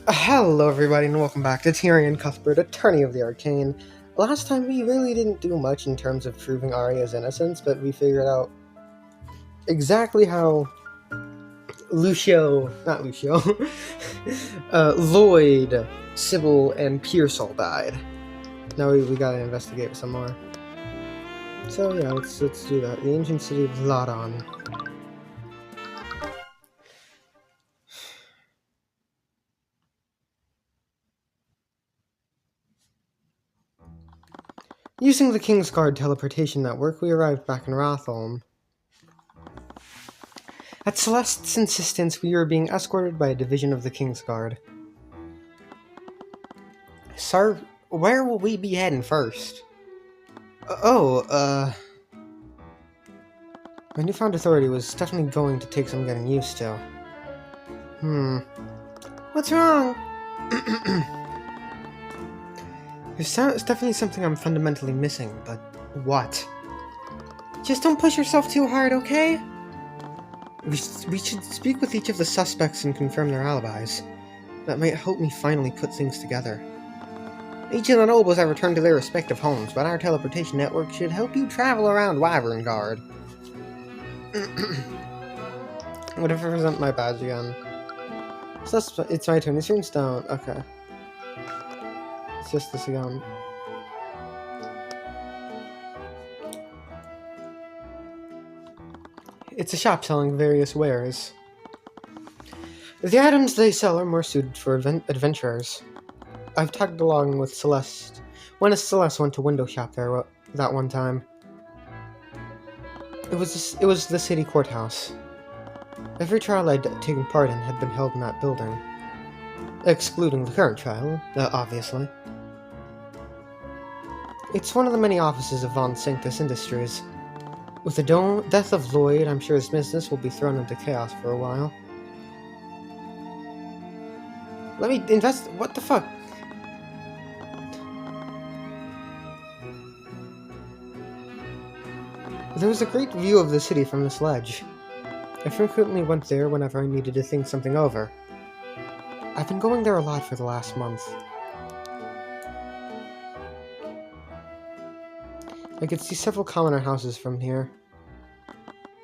Hello everybody and welcome back to Tyrion Cuthbert, Attorney of the Arcane. Last time we really didn't do much in terms of proving Arya's innocence, but we figured out exactly how Lloyd, Sybil, and Pierce all died. Now we gotta investigate some more. So yeah, let's do that. The ancient city of Ladon. Using the Kingsguard teleportation network, we arrived back in Ratholm. At Celeste's insistence, we were being escorted by a division of the Kingsguard. Sir, where will we be heading first? My newfound authority was definitely going to take some getting used to. What's wrong? There's definitely something I'm fundamentally missing, but what? Just don't push yourself too hard, okay? We should speak with each of the suspects and confirm their alibis. That might help me finally put things together. Each of the nobles have returned to their respective homes, but our teleportation network should help you travel around Wyverngard. Would I present my badge again? So it's my turn. It's your stone. Okay. It's just this again. It's a shop selling various wares. The items they sell are more suited for adventurers. I've tagged along with Celeste. When Celeste went to window shop there that one time. It was the city courthouse. Every trial I'd taken part in had been held in that building. Excluding the current trial, obviously. It's one of the many offices of Von Sanctus Industries. With the death of Lloyd, I'm sure his business will be thrown into chaos for a while. Let me invest- what the fuck? There was a great view of the city from this ledge. I frequently went there whenever I needed to think something over. I've been going there a lot for the last month. I could see several commoner houses from here.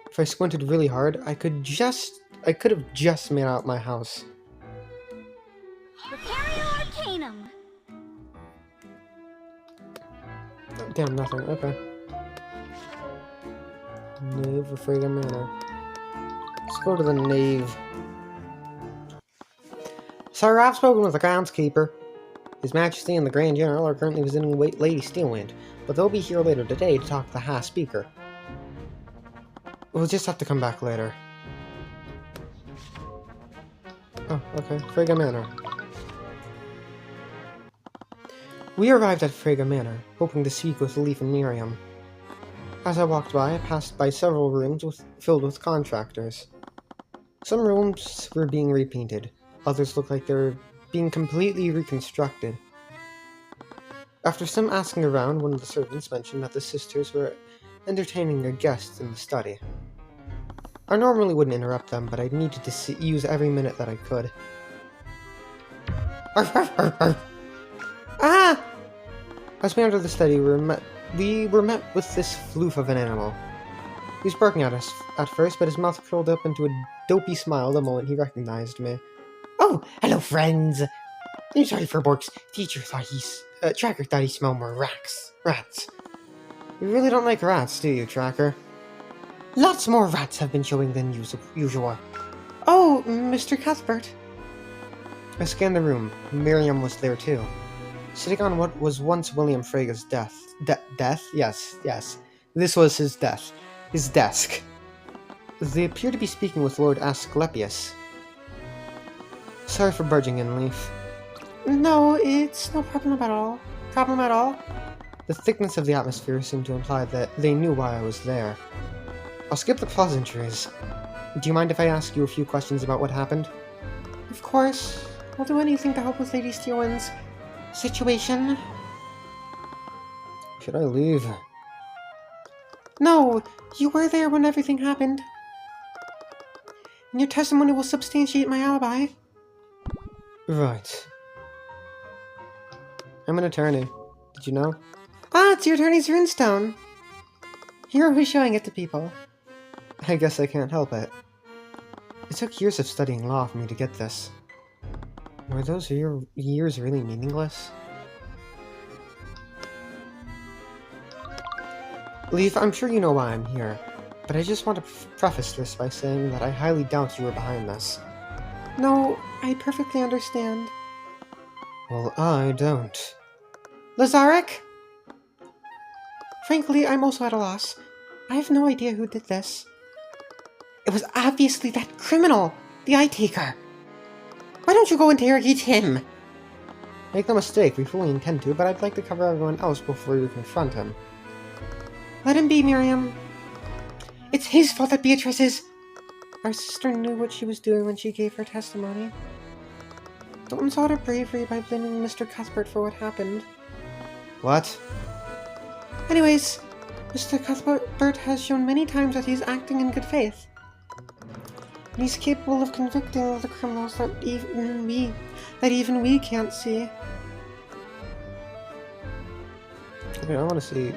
If I squinted really hard, I could have just made out my house. Preparing Arcanum! Oh, damn, nothing. Okay. Nave of Frega Manor. Let's go to the Nave. Sir, I've spoken with the groundskeeper. His Majesty and the Grand General are currently visiting Lady Steelwind, but they'll be here later today to talk to the High Speaker. We'll just have to come back later. Oh, okay. Frega Manor. We arrived at Frega Manor, hoping to speak with Leaf and Miriam. As I walked by, I passed by several rooms filled with contractors. Some rooms were being repainted, others looked like they were being completely reconstructed. After some asking around, one of the servants mentioned that the sisters were entertaining a guest in the study. I normally wouldn't interrupt them, but I needed to use every minute that I could. Arf, arf, arf, arf. Ah! As we entered the study, we were met with this floof of an animal. He was barking at us at first, but his mouth curled up into a dopey smile the moment he recognized me. Oh, hello, friends! I'm sorry for Bork's Tracker thought he smelled more rats. You really don't like rats, do you, Tracker? Lots more rats have been showing than usual. Oh, Mr. Cuthbert. I scanned the room. Miriam was there too. Sitting on what was once William Frega's death? Yes. This was his death. His desk. They appear to be speaking with Lord Asclepius. Sorry for barging in, Leaf. No, it's no problem at all. The thickness of the atmosphere seemed to imply that they knew why I was there. I'll skip the pleasantries. Do you mind if I ask you a few questions about what happened? Of course. I'll do anything to help with Lady Steelwind's situation. Should I leave? No, you were there when everything happened. And your testimony will substantiate my alibi. Right. I'm an attorney. Did you know? Ah, it's your attorney's runestone! Here who's showing it to people. I guess I can't help it. It took years of studying law for me to get this. Were those years really meaningless? Leaf, I'm sure you know why I'm here, but I just want to preface this by saying that I highly doubt you were behind this. No, I perfectly understand. Well, I don't. Lazarek? Frankly, I'm also at a loss. I have no idea who did this. It was obviously that criminal, the Eye Taker. Why don't you go interrogate him? Make no mistake, we fully intend to, but I'd like to cover everyone else before we confront him. Let him be, Miriam. It's his fault that Beatrice is... Our sister knew what she was doing when she gave her testimony. Don't insult her bravery by blaming Mr. Cuthbert for what happened. What? Anyways, Mr. Cuthbert has shown many times that he's acting in good faith. And he's capable of convicting the criminals that even we can't see. Okay, I want to see...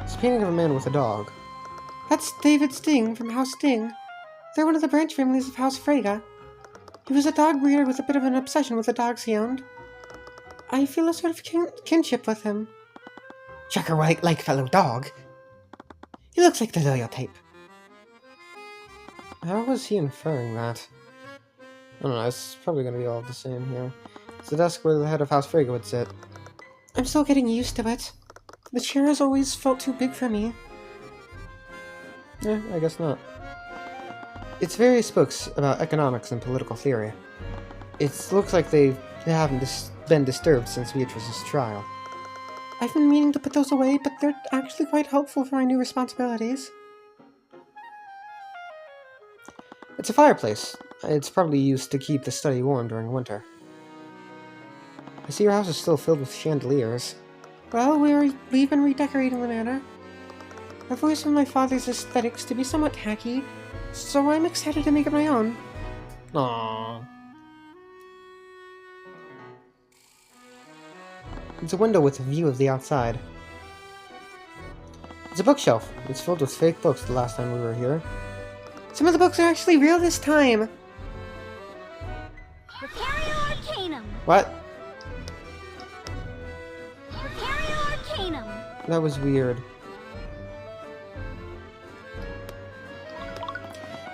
It's a painting of a man with a dog. That's David Sting from House Sting. They're one of the branch families of House Frega. He was a dog breeder with a bit of an obsession with the dogs he owned. I feel a sort of kinship with him. Checker like fellow dog. He looks like the loyal type. How was he inferring that? I don't know, it's probably going to be all the same here. It's the desk where the head of House Frega would sit. I'm still getting used to it. The chair has always felt too big for me. I guess not. It's various books about economics and political theory. It looks like they haven't been disturbed since Beatrice's trial. I've been meaning to put those away, but they're actually quite helpful for my new responsibilities. It's a fireplace. It's probably used to keep the study warm during winter. I see your house is still filled with chandeliers. Well, we've been redecorating the manor. I've always found my father's aesthetics to be somewhat tacky, so I'm excited to make it my own. Aww. It's a window with a view of the outside. It's a bookshelf. It's filled with fake books the last time we were here. Some of the books are actually real this time! Arcanum. What? Arcanum. That was weird.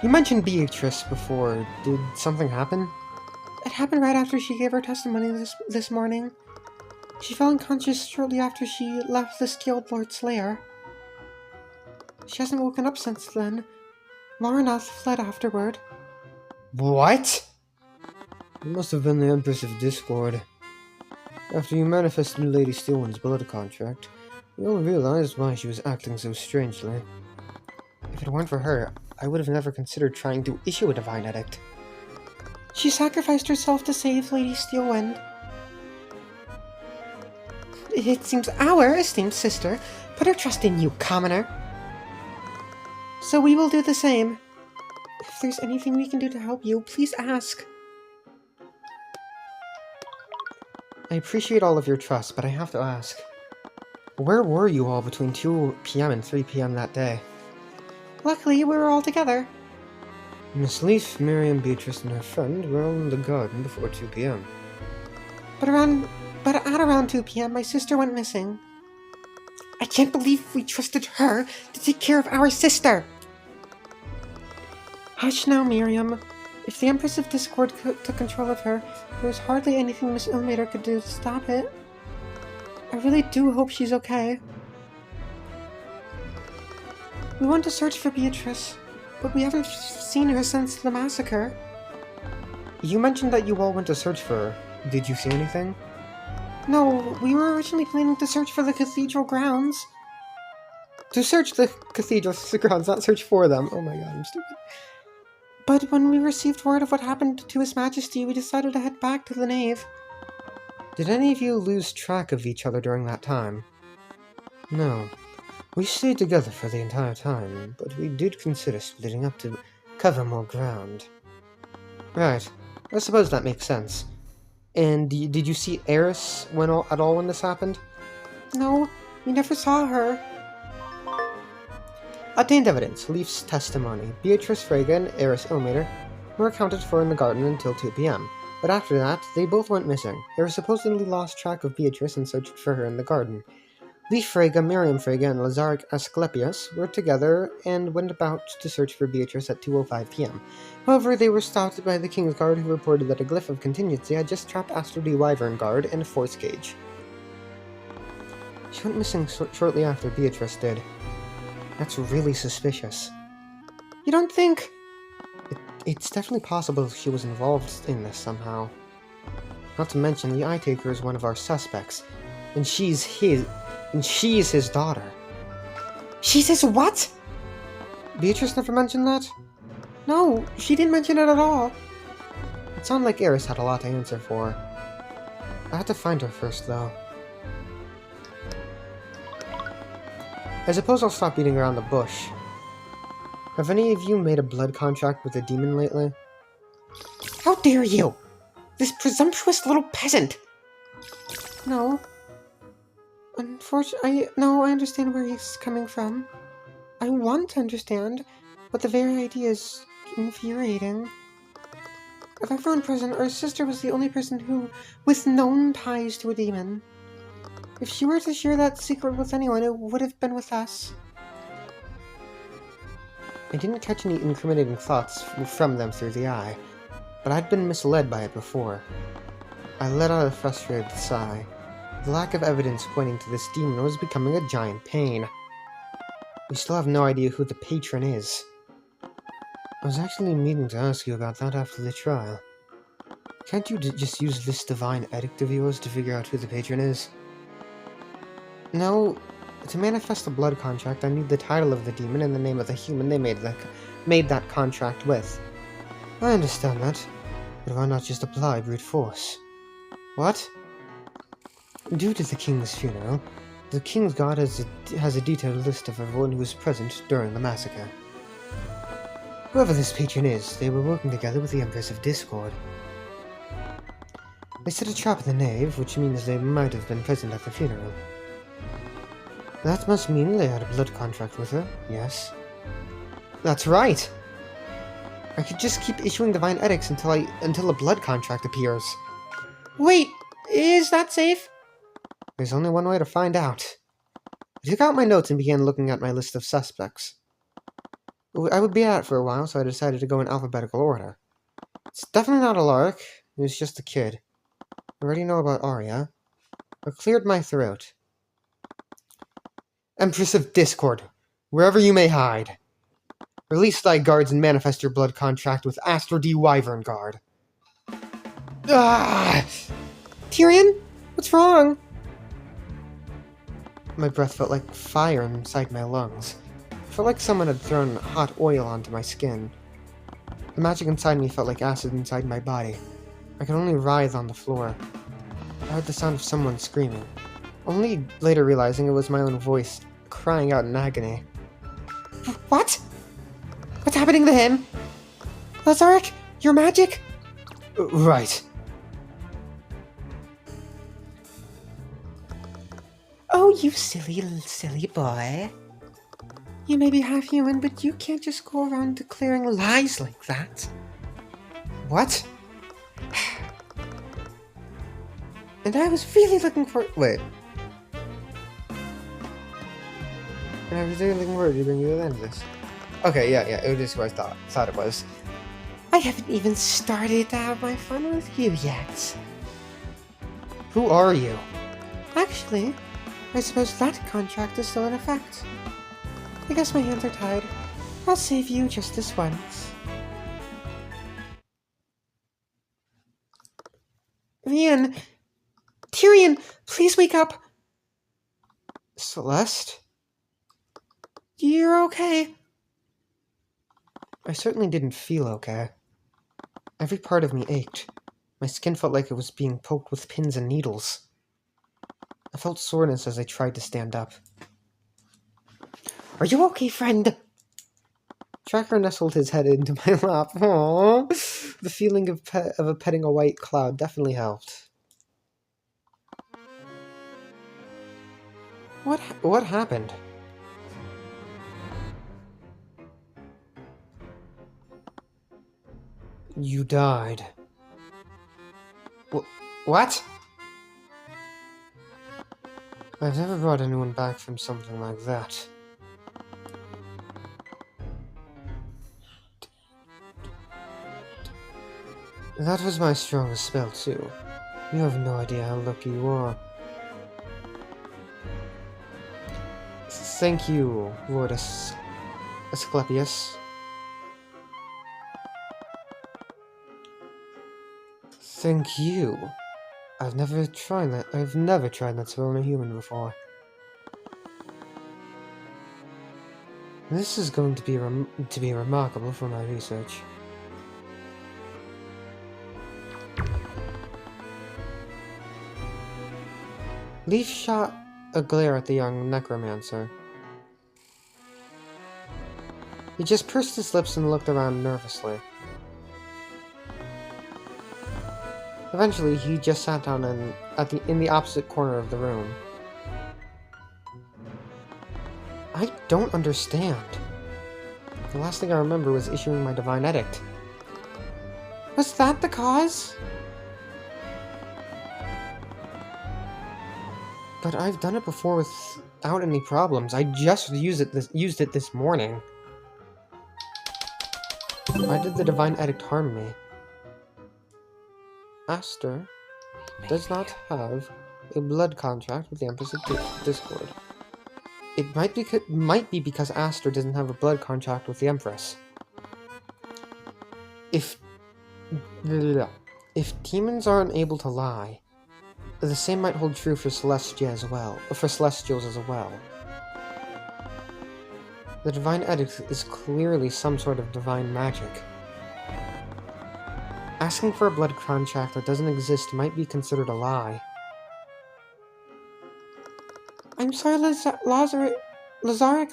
You mentioned Beatrice before. Did something happen? It happened right after she gave her testimony this morning. She fell unconscious shortly after she left the Skilled Lord's lair. She hasn't woken up since then. Maranath fled afterward. What? It must have been the Empress of Discord. After you manifested Lady Steelwind's blood contract, we all realized why she was acting so strangely. If it weren't for her, I would have never considered trying to issue a divine edict. She sacrificed herself to save Lady Steelwind. It seems our esteemed sister put her trust in you, commoner. So we will do the same. If there's anything we can do to help you, please ask. I appreciate all of your trust, but I have to ask. Where were you all between 2 p.m. and 3 p.m. that day? Luckily, we were all together. Miss Leaf, Miriam, Beatrice, and her friend were all in the garden before 2 p.m. But at around 2 p.m., my sister went missing. I can't believe we trusted her to take care of our sister! Hush now, Miriam. If the Empress of Discord took control of her, there was hardly anything Miss Ilmater could do to stop it. I really do hope she's okay. We want to search for Beatrice, but we haven't seen her since the massacre. You mentioned that you all went to search for her. Did you see anything? No, we were originally planning to search for the cathedral grounds. To search the cathedral grounds, not search for them. Oh my god, I'm stupid. But when we received word of what happened to His Majesty, we decided to head back to the nave. Did any of you lose track of each other during that time? No. We stayed together for the entire time, but we did consider splitting up to cover more ground. Right. I suppose that makes sense. And did you see Eris at all when this happened? No, we never saw her. Obtained evidence. Leaf's testimony. Beatrice Frege and Eris Ilmater were accounted for in the garden until 2 p.m. But after that, they both went missing. Eris supposedly lost track of Beatrice and searched for her in the garden. Leaf Frege, Miriam Frege, and Lazaric Asclepius were together and went about to search for Beatrice at 2:05 p.m. However, they were stopped by the King's Guard, who reported that a glyph of contingency had just trapped Astro D. Wyvern Guard in a force cage. She went missing shortly after Beatrice did. That's really suspicious. You don't think? It's definitely possible she was involved in this somehow. Not to mention, the Eye Taker is one of our suspects, and she's his daughter. She's his what? Beatrice never mentioned that? No, she didn't mention it at all. It sounded like Eris had a lot to answer for. I had to find her first, though. I suppose I'll stop beating around the bush. Have any of you made a blood contract with a demon lately? How dare you! This presumptuous little peasant! No. Unfortunately, I understand where he's coming from. I want to understand, but the very idea is infuriating. Of everyone present, our sister was the only person with known ties to a demon. If she were to share that secret with anyone, it would have been with us. I didn't catch any incriminating thoughts from them through the eye, but I'd been misled by it before. I let out a frustrated sigh. The lack of evidence pointing to this demon was becoming a giant pain. We still have no idea who the patron is. I was actually meaning to ask you about that after the trial. Can't you just use this divine edict of yours to figure out who the patron is? No, to manifest a blood contract, I need the title of the demon and the name of the human they made that contract with. I understand that, but why not just apply brute force? What? Due to the king's funeral, the King's Guard has a detailed list of everyone who was present during the massacre. Whoever this patron is, they were working together with the Empress of Discord. They set a trap in the nave, which means they might have been present at the funeral. That must mean they had a blood contract with her, yes? That's right! I could just keep issuing divine edicts until a blood contract appears. Wait, is that safe? There's only one way to find out. I took out my notes and began looking at my list of suspects. I would be at it for a while, so I decided to go in alphabetical order. It's definitely not Alaric, he was just a kid. I already know about Arya. I cleared my throat. Empress of Discord, wherever you may hide. Release thy guards and manifest your blood contract with Astro D. Wyvern Guard. Ah! Tyrion? What's wrong? My breath felt like fire inside my lungs. It felt like someone had thrown hot oil onto my skin. The magic inside me felt like acid inside my body. I could only writhe on the floor. I heard the sound of someone screaming, only later realizing it was my own voice crying out in agony. What? What's happening to him? Lazaric, your magic? Right. Oh, you silly boy. You may be half human, but you can't just go around declaring lies like that. What? And I was really looking for... Wait. And I was really looking forward to bring you the lenses. Okay, yeah, it was who I thought it was. I haven't even started to have my fun with you yet. Who are you? Actually, I suppose that contract is still in effect. I guess my hands are tied. I'll save you just this once. Tyrion, please wake up! Celeste? You're okay. I certainly didn't feel okay. Every part of me ached. My skin felt like it was being poked with pins and needles. I felt soreness as I tried to stand up. Are you okay, friend? Tracker nestled his head into my lap. Aww. The feeling of petting a white cloud definitely helped. What happened? You died. What? I've never brought anyone back from something like that. That was my strongest spell, too. You have no idea how lucky you are. Thank you, Lord Asclepius. Thank you. I've never tried that spell on a human before. This is going to be remarkable for my research. Leaf shot a glare at the young necromancer. He just pursed his lips and looked around nervously. Eventually, he just sat down in the opposite corner of the room. I don't understand. The last thing I remember was issuing my divine edict. Was that the cause? But I've done it before without any problems. I just used it this morning. Why did the divine edict harm me? Aster does not have a blood contract with the Empress of Discord. It might be because Aster doesn't have a blood contract with the Empress. If demons aren't able to lie, the same might hold true for Celestials as well. The divine edict is clearly some sort of divine magic. Asking for a blood contract that doesn't exist might be considered a lie. I'm sorry, Lazaric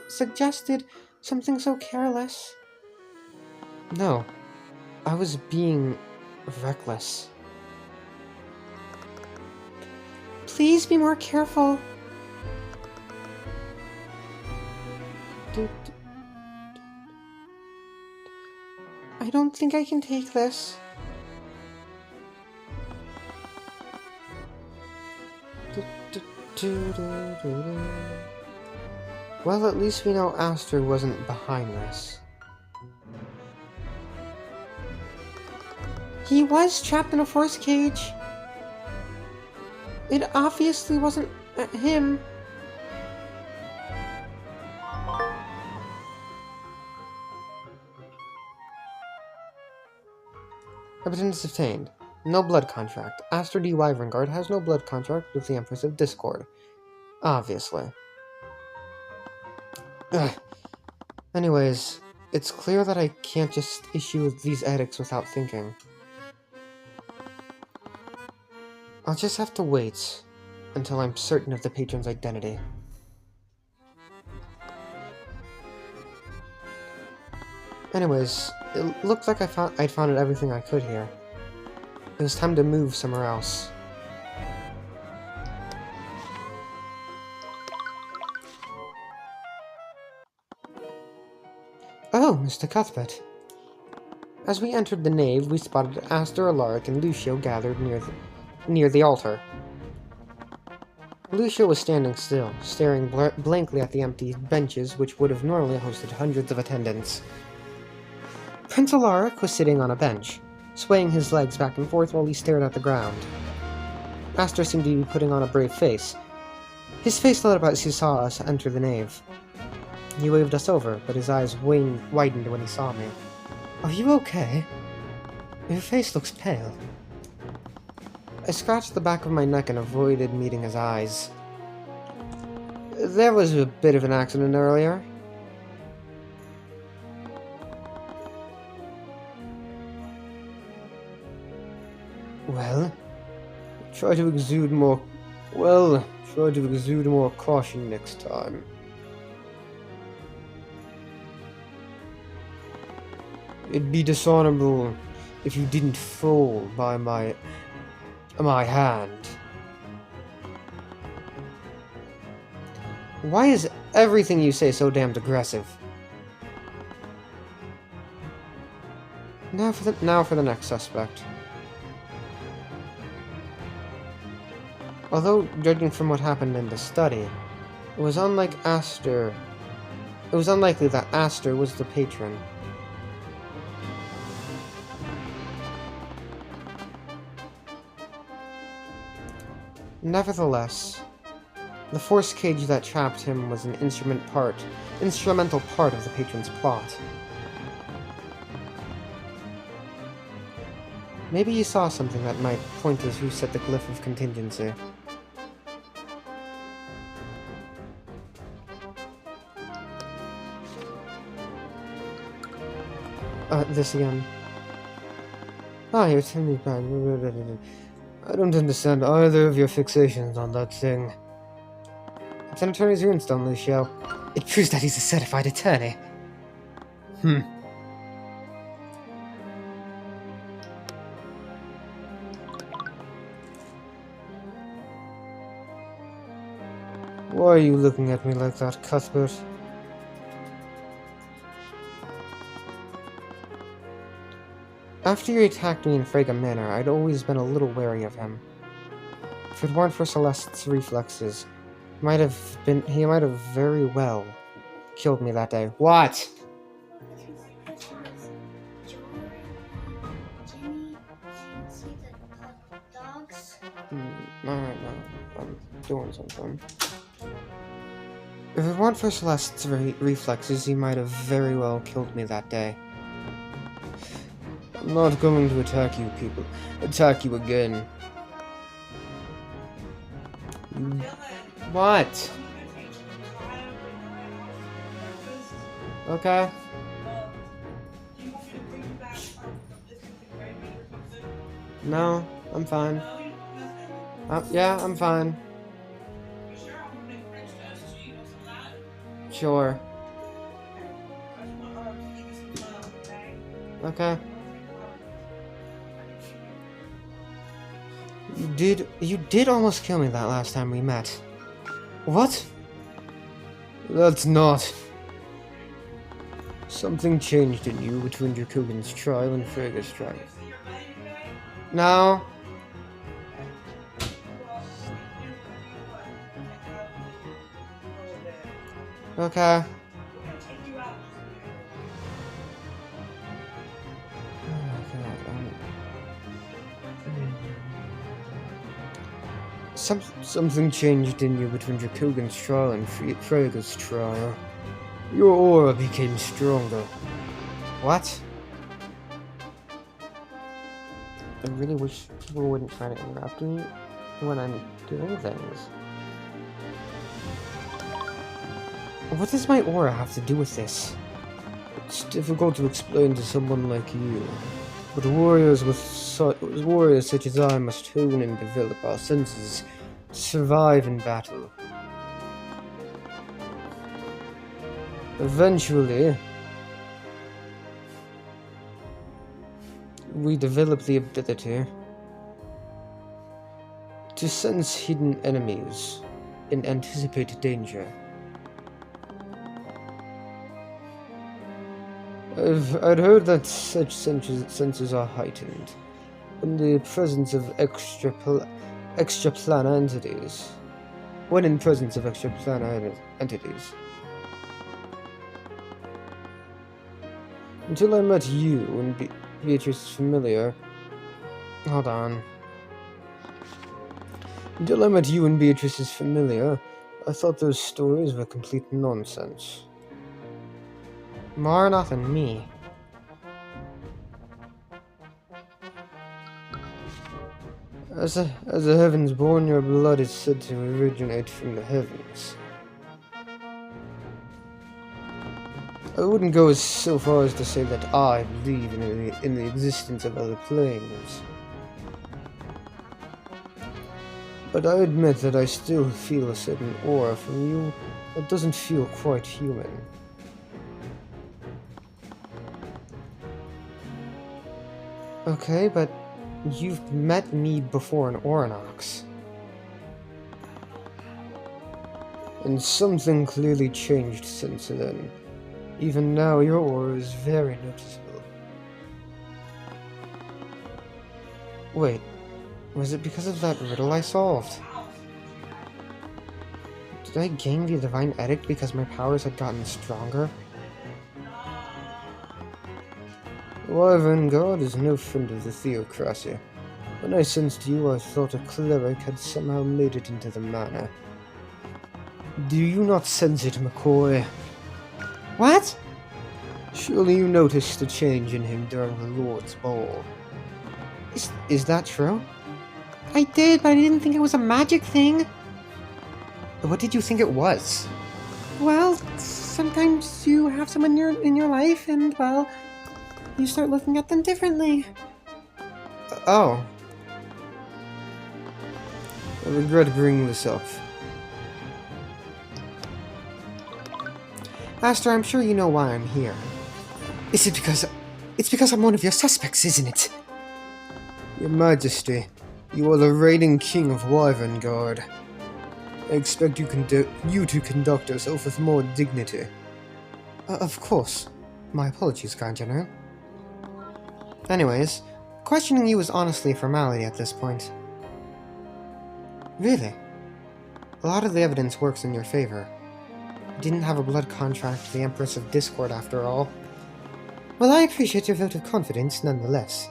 suggested something so careless. No, I was being reckless. Please be more careful. I don't think I can take this. Well, at least we know Aster wasn't behind this. He was trapped in a force cage. It obviously wasn't him. Evidence obtained. No blood contract. Aster D. Wyverngard has no blood contract with the Empress of Discord. Obviously. Ugh. Anyways, it's clear that I can't just issue these edicts without thinking. I'll just have to wait until I'm certain of the patron's identity. Anyways, it looked like I'd found everything I could here. It was time to move somewhere else. Oh, Mr. Cuthbert. As we entered the nave, we spotted Aster, Alaric, and Lucio gathered near the altar. Lucio was standing still, staring blankly at the empty benches which would have normally hosted hundreds of attendants. Prince Alaric was sitting on a bench, swaying his legs back and forth while he stared at the ground. Aster seemed to be putting on a brave face. His face lit up as he saw us enter the nave. He waved us over, but his eyes widened when he saw me. Are you okay? Your face looks pale. I scratched the back of my neck and avoided meeting his eyes. There was a bit of an accident earlier. Well, try to exude more caution next time. It'd be dishonorable if you didn't fall by my hand. Why is everything you say so damned aggressive? Now for the next suspect. Although, judging from what happened in the study, it was unlikely that Aster was the patron. Nevertheless, the force cage that trapped him was an instrumental part of the patron's plot. Maybe he saw something that might point to who set the glyph of contingency. This again. You're telling me bad. I don't understand either of your fixations on that thing. It's an attorney's runestone, Lucio. It proves that he's a certified attorney. Why are you looking at me like that, Cuthbert? After you attacked me in Frega Manor, I'd always been a little wary of him. If it weren't for Celeste's reflexes, he might have very well killed me that day. What? Alright, no, I'm doing something. If it weren't for Celeste's reflexes, he might have very well killed me that day. I'm not going to attack you people. Attack you again. What? Okay. No, I'm fine. Yeah, I'm fine. Sure. Okay. You did almost kill me that last time we met. What? That's not. Something changed in you between Jakugan's trial and Frega's trial. No. Okay. Something changed in you between Jakugan's trial and Frega's trial. Your aura became stronger. What? I really wish people wouldn't try to interrupt me when I'm doing things. What does my aura have to do with this? It's difficult to explain to someone like you, but warriors such as I must hone and develop our senses to survive in battle. Eventually, we develop the ability to sense hidden enemies and anticipate danger. I'd heard that such senses are heightened in the presence of extraplanar entities. When in presence of extraplanar entities. Until I met you and Beatrice's familiar. Hold on. Until I met you and Beatrice's familiar, I thought those stories were complete nonsense. Marnoth and me. As the heavens born, your blood is said to originate from the heavens. I wouldn't go so far as to say that I believe in the existence of other planes. But I admit that I still feel a certain aura from you that doesn't feel quite human. Okay, but you've met me before in Orinox. And something clearly changed since then. Even now, your aura is very noticeable. Wait, was it because of that riddle I solved? Did I gain the Divine Edict because my powers had gotten stronger? Wyvern God is no friend of the theocracy. When I sensed you, I thought a cleric had somehow made it into the manor. Do you not sense it, McCoy? What? Surely you noticed a change in him during the Lord's Ball. Is that true? I did, but I didn't think it was a magic thing. What did you think it was? Well, sometimes you have someone in your life, and, well, you start looking at them differently. Oh. I regret bringing this up. Aster, I'm sure you know why I'm here. Is it because... It's because I'm one of your suspects, isn't it? Your Majesty, you are the reigning king of Wyvern Guard. I expect you to conduct yourself with more dignity. Of course. My apologies, Grand General. Anyways, questioning you is honestly a formality at this point. Really? A lot of the evidence works in your favor. You didn't have a blood contract to the Empress of Discord after all. Well, I appreciate your vote of confidence nonetheless.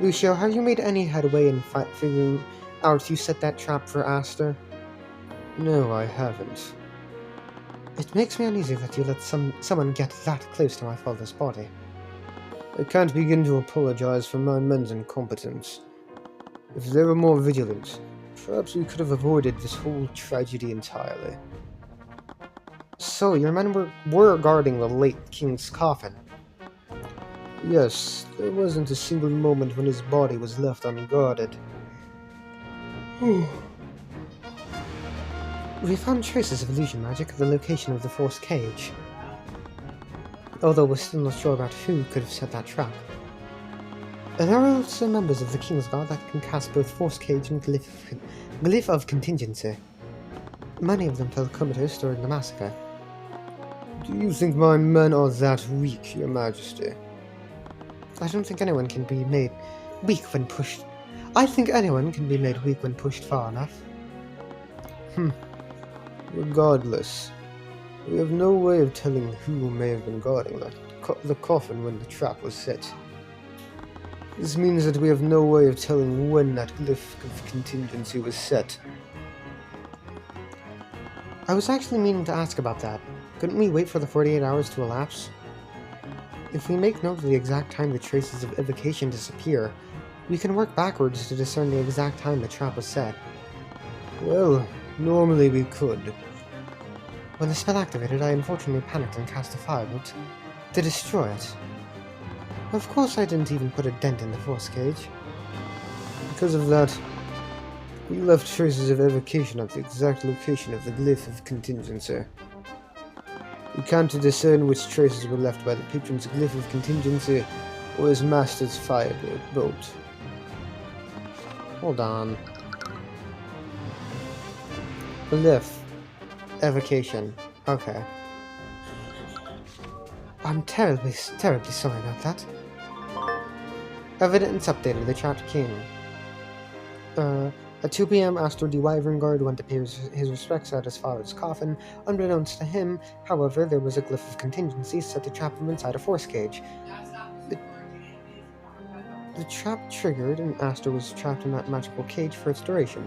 Lucio, have you made any headway in figuring out who set that trap for Aster? No, I haven't. It makes me uneasy that you let someone get that close to my father's body. I can't begin to apologize for my men's incompetence. If they were more vigilant, perhaps we could have avoided this whole tragedy entirely. So, your men were guarding the late king's coffin? Yes, there wasn't a single moment when his body was left unguarded. We found traces of illusion magic at the location of the Force Cage. Although we're still not sure about who could have set that trap. And there are also members of the King's Guard that can cast both Force Cage and Glyph of Contingency. Many of them fell comatose during the massacre. Do you think my men are that weak, Your Majesty? I don't think anyone can be made weak when pushed. I think anyone can be made weak when pushed far enough. Regardless, we have no way of telling who may have been guarding the coffin when the trap was set. This means that we have no way of telling when that glyph of contingency was set. I was actually meaning to ask about that. Couldn't we wait for the 48 hours to elapse? If we make note of the exact time the traces of evocation disappear, we can work backwards to discern the exact time the trap was set. Well, normally we could. When the spell activated, I unfortunately panicked and cast a firebolt to destroy it. Of course I didn't even put a dent in the Force Cage. Because of that, we left traces of evocation at the exact location of the glyph of contingency. We can't discern which traces were left by the patron's glyph of contingency or his master's firebolt. Hold on. Glyph. Evocation. Okay. I'm terribly sorry about that. Evidence updated. The trapped king. At 2 p.m., Aster the Wyvern Guard went to pay his respects at his father's coffin. Unbeknownst to him, however, there was a glyph of contingency set to trap him inside a Force Cage. The trap triggered, and Aster was trapped in that magical cage for its duration.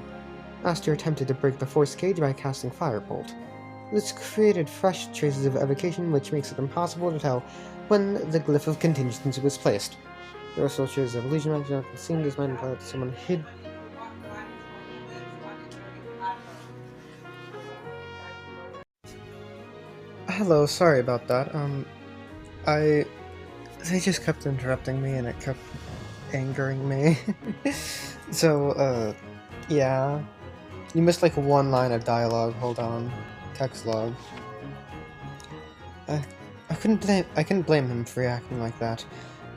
Aster attempted to break the Force Cage by casting Firebolt. This created fresh traces of evocation, which makes it impossible to tell when the glyph of contingency was placed. There are also traces of illusion magic that can seem as might imply that someone hid. Hello, sorry about that. They just kept interrupting me and it kept angering me. So, yeah. You missed like one line of dialogue. Hold on. Text log. A I couldn't blame him for reacting like that,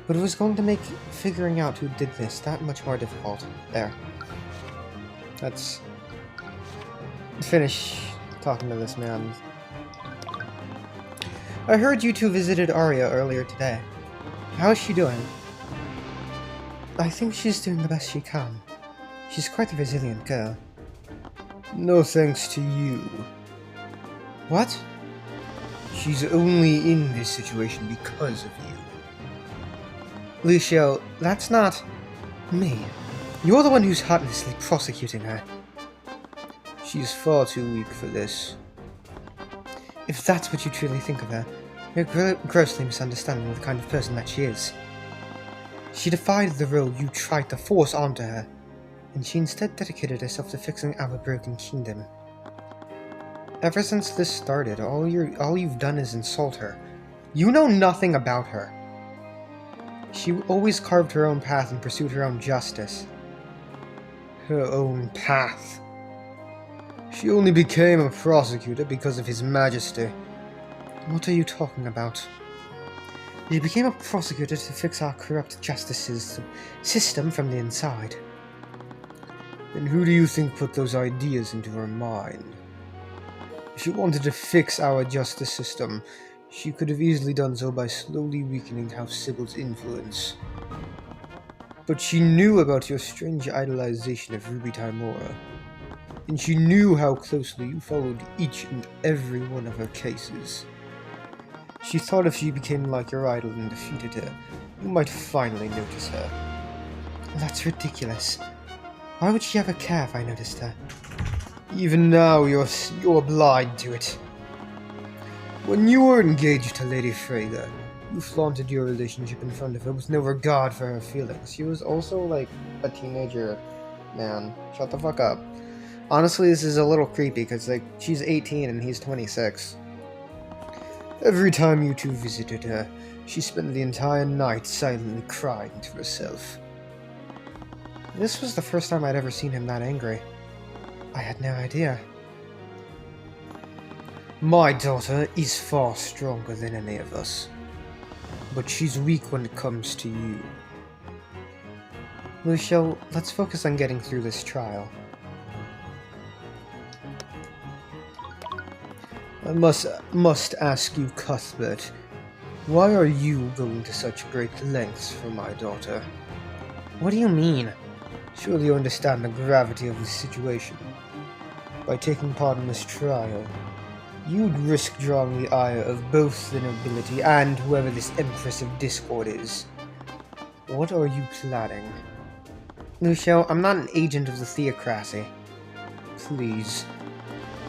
but it was going to make figuring out who did this that much more difficult. There. Let's finish talking to this man. I heard you two visited Arya earlier today. How is she doing? I think she's doing the best she can. She's quite a resilient girl. No thanks to you. What? She's only in this situation because of you. Lucio, that's not me. You're the one who's heartlessly prosecuting her. She's far too weak for this. If that's what you truly think of her, you're grossly misunderstanding the kind of person that she is. She defied the role you tried to force onto her, and she instead dedicated herself to fixing our broken kingdom. Ever since this started, all you've done is insult her. You know nothing about her. She always carved her own path and pursued her own justice. Her own path. She only became a prosecutor because of His Majesty. What are you talking about? She became a prosecutor to fix our corrupt justice system from the inside. Then who do you think put those ideas into her mind? If she wanted to fix our justice system, she could have easily done so by slowly weakening House Sybil's influence. But she knew about your strange idolization of Ruby Tymora, and she knew how closely you followed each and every one of her cases. She thought if she became like your idol and defeated her, you might finally notice her. That's ridiculous. Why would she ever care if I noticed her? Even now, you're blind to it. When you were engaged to Lady Freyga, you flaunted your relationship in front of her with no regard for her feelings. She was also, like, a teenager. Man, shut the fuck up. Honestly, this is a little creepy, because, like, she's 18 and he's 26. Every time you two visited her, she spent the entire night silently crying to herself. This was the first time I'd ever seen him that angry. I had no idea. My daughter is far stronger than any of us, but she's weak when it comes to you. Lucio, let's focus on getting through this trial. I must ask you, Cuthbert, why are you going to such great lengths for my daughter? What do you mean? Surely you understand the gravity of the situation. By taking part in this trial, you'd risk drawing the ire of both the nobility and whoever this Empress of Discord is. What are you planning? Lucio, I'm not an agent of the theocracy. Please.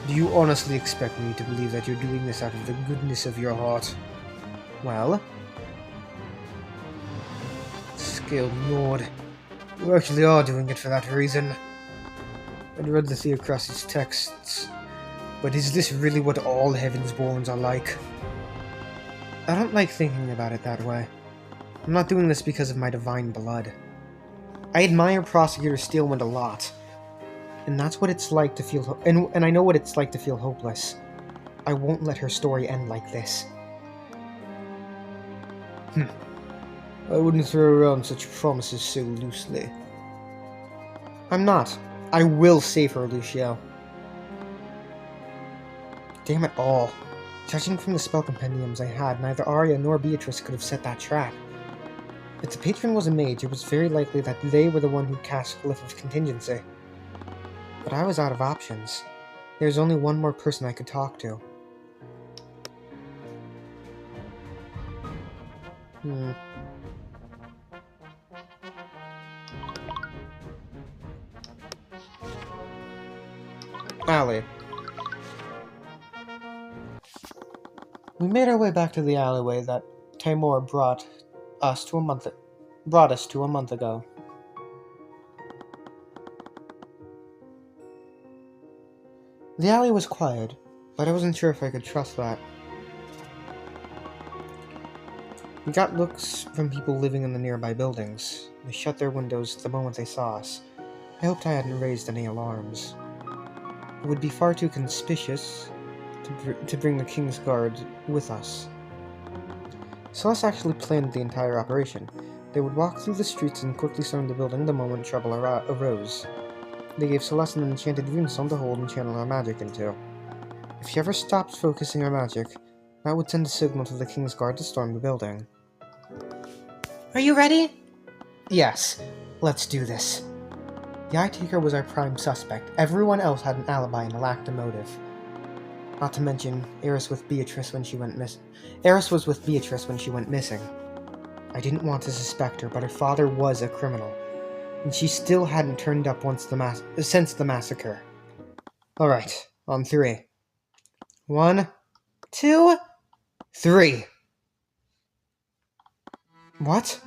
Do you honestly expect me to believe that you're doing this out of the goodness of your heart? Well? Skilled Lord, you actually are doing it for that reason. I'd read the theocracy's texts, but is this really what all Heavensborns are like? I don't like thinking about it that way. I'm not doing this because of my divine blood. I admire Prosecutor Steelwind a lot. And that's what it's like to feel and I know what it's like to feel hopeless. I won't let her story end like this. I wouldn't throw around such promises so loosely. I'm not. I will save her, Lucio. Damn it all. Judging from the spell compendiums I had, neither Arya nor Beatrice could have set that trap. If the patron was a mage, it was very likely that they were the one who cast Glyph of Contingency. But I was out of options. There's only one more person I could talk to. Alley. We made our way back to the alleyway that Timur brought us to a month ago. The alley was quiet, but I wasn't sure if I could trust that. We got looks from people living in the nearby buildings. They shut their windows the moment they saw us. I hoped I hadn't raised any alarms. It would be far too conspicuous to bring the King's Guard with us. Celeste actually planned the entire operation. They would walk through the streets and quickly storm the building the moment trouble arose. They gave Celeste an enchanted runestone to hold and channel her magic into. If she ever stopped focusing her magic, that would send a signal to the King's Guard to storm the building. Are you ready? Yes. Let's do this. The Eye-Taker was our prime suspect. Everyone else had an alibi and lacked a motive. Not to mention, Eris was with Beatrice when she went missing. I didn't want to suspect her, but her father was a criminal, and she still hadn't turned up since the massacre. Alright, on 3. 1, 2, 3. What?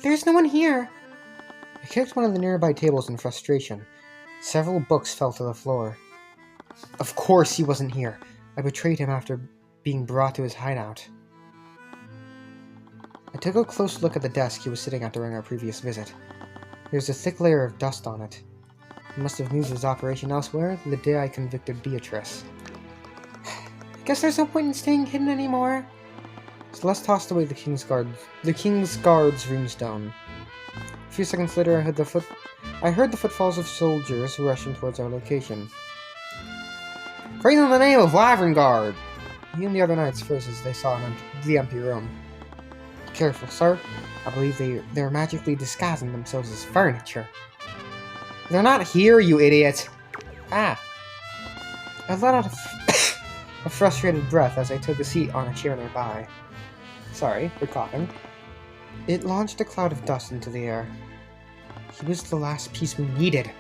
There's no one here. I kicked one of the nearby tables in frustration. Several books fell to the floor. Of course he wasn't here. I betrayed him after being brought to his hideout. I took a close look at the desk he was sitting at during our previous visit. There was a thick layer of dust on it. He must have moved his operation elsewhere the day I convicted Beatrice. I guess there's no point in staying hidden anymore. Celeste tossed away the King's Guard's runestone. A few seconds later, I heard the footfalls of soldiers rushing towards our location. Freeze in the name of Wyvern Guard! He and the other knights froze as they saw the empty room. Careful, sir. I believe they're magically disguising themselves as furniture. They're not here, you idiot! Ah! I let out a frustrated breath as I took a seat on a chair nearby. Sorry for coughing. It launched a cloud of dust into the air. He was the last piece we needed.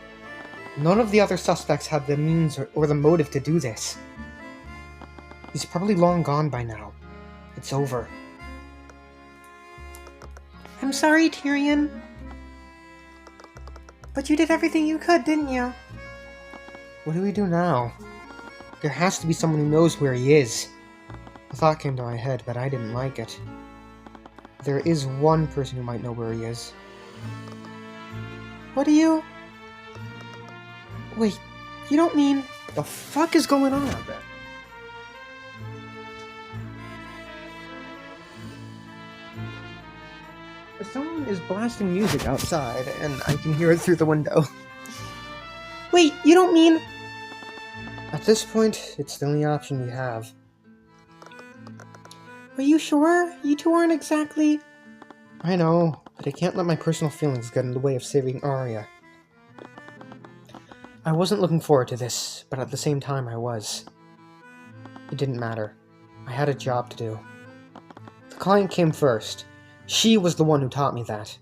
None of the other suspects had the means or the motive to do this. He's probably long gone by now. It's over. I'm sorry, Tyrion. But you did everything you could, didn't you? What do we do now? There has to be someone who knows where he is. A thought came to my head, but I didn't like it. There is one person who might know where he is. What do you... Wait, you don't mean... The fuck is going on out there? Someone is blasting music outside, and I can hear it through the window. Wait, you don't mean... At this point, it's the only option we have. Are you sure? You two aren't exactly... I know, but I can't let my personal feelings get in the way of saving Arya. I wasn't looking forward to this, but at the same time I was. It didn't matter. I had a job to do. The client came first. She was the one who taught me that.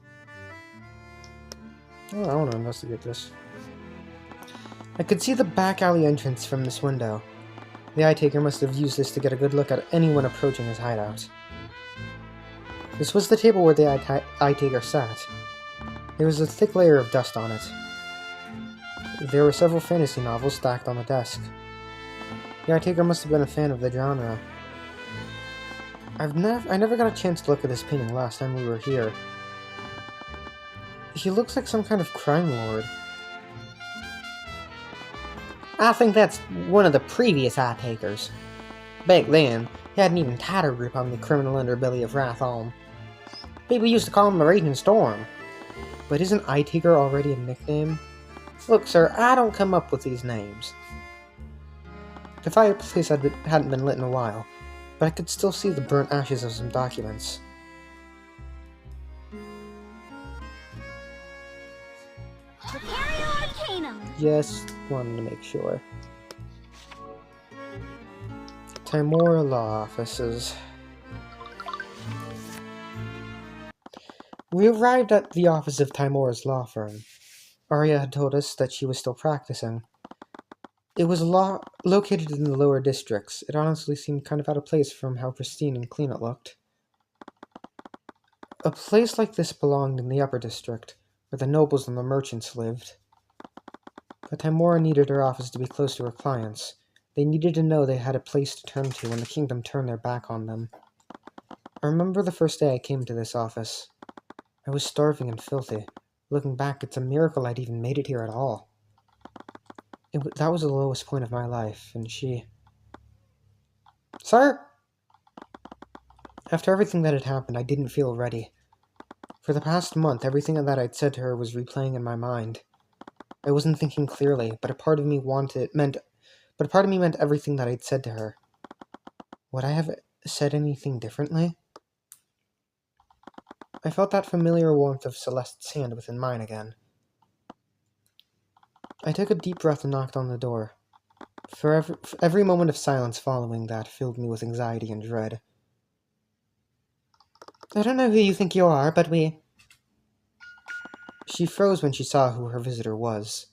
Oh, I want to investigate this. I could see the back alley entrance from this window. The Eye-Taker must have used this to get a good look at anyone approaching his hideout. This was the table where the Eye-Taker sat. There was a thick layer of dust on it. There were several fantasy novels stacked on the desk. The Eye-Taker must have been a fan of the genre. I never got a chance to look at this painting last time we were here. He looks like some kind of crime lord. I think that's one of the previous Eye-Takers. Back then, he hadn't even tied a grip on the criminal underbelly of Rathholm. People used to call him the Raging Storm. But isn't Eye-Taker already a nickname? Look, sir, I don't come up with these names. The fireplace hadn't been lit in a while, but I could still see the burnt ashes of some documents. Arcane. Yes, wanted to make sure. Tymora Law Offices. We arrived at the office of Tymora's law firm. Arya had told us that she was still practicing. It was located in the lower districts. It honestly seemed kind of out of place from how pristine and clean it looked. A place like this belonged in the upper district, where the nobles and the merchants lived. But Tymora needed her office to be close to her clients. They needed to know they had a place to turn to when the kingdom turned their back on them. I remember the first day I came to this office. I was starving and filthy. Looking back, it's a miracle I'd even made it here at all. That was the lowest point of my life, and she... Sir? After everything that had happened, I didn't feel ready. For the past month, everything that I'd said to her was replaying in my mind. I wasn't thinking clearly, but a part of me meant everything that I'd said to her. Would I have said anything differently? I felt that familiar warmth of Celeste's hand within mine again. I took a deep breath and knocked on the door. For every moment of silence following that filled me with anxiety and dread. I don't know who you think you are, but we... She froze when she saw who her visitor was.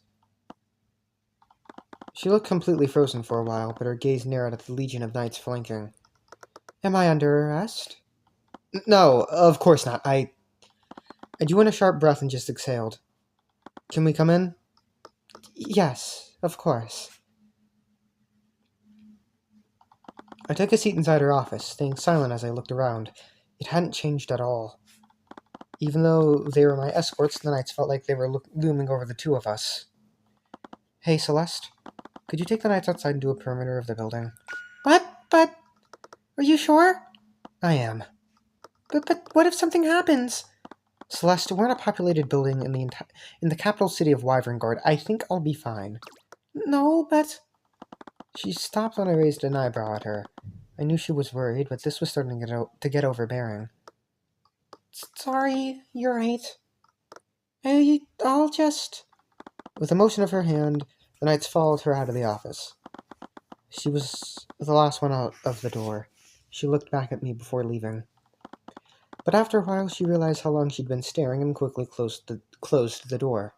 She looked completely frozen for a while, but her gaze narrowed at the legion of knights flanking. Am I under arrest? No, of course not. I drew in a sharp breath and just exhaled. Can we come in? Yes, of course. I took a seat inside her office, staying silent as I looked around. It hadn't changed at all. Even though they were my escorts, the knights felt like they were looming over the two of us. Hey, Celeste. Could you take the knights outside and do a perimeter of the building? What? But... Are you sure? I am. But what if something happens? Celeste, we're in a populated building in the capital city of Wyverngard. I think I'll be fine. No, but... She stopped when I raised an eyebrow at her. I knew she was worried, but this was starting to get overbearing. Sorry, you're right. I'll just... With a motion of her hand, the knights followed her out of the office. She was the last one out of the door. She looked back at me before leaving. But after a while, she realized how long she'd been staring and quickly closed the door.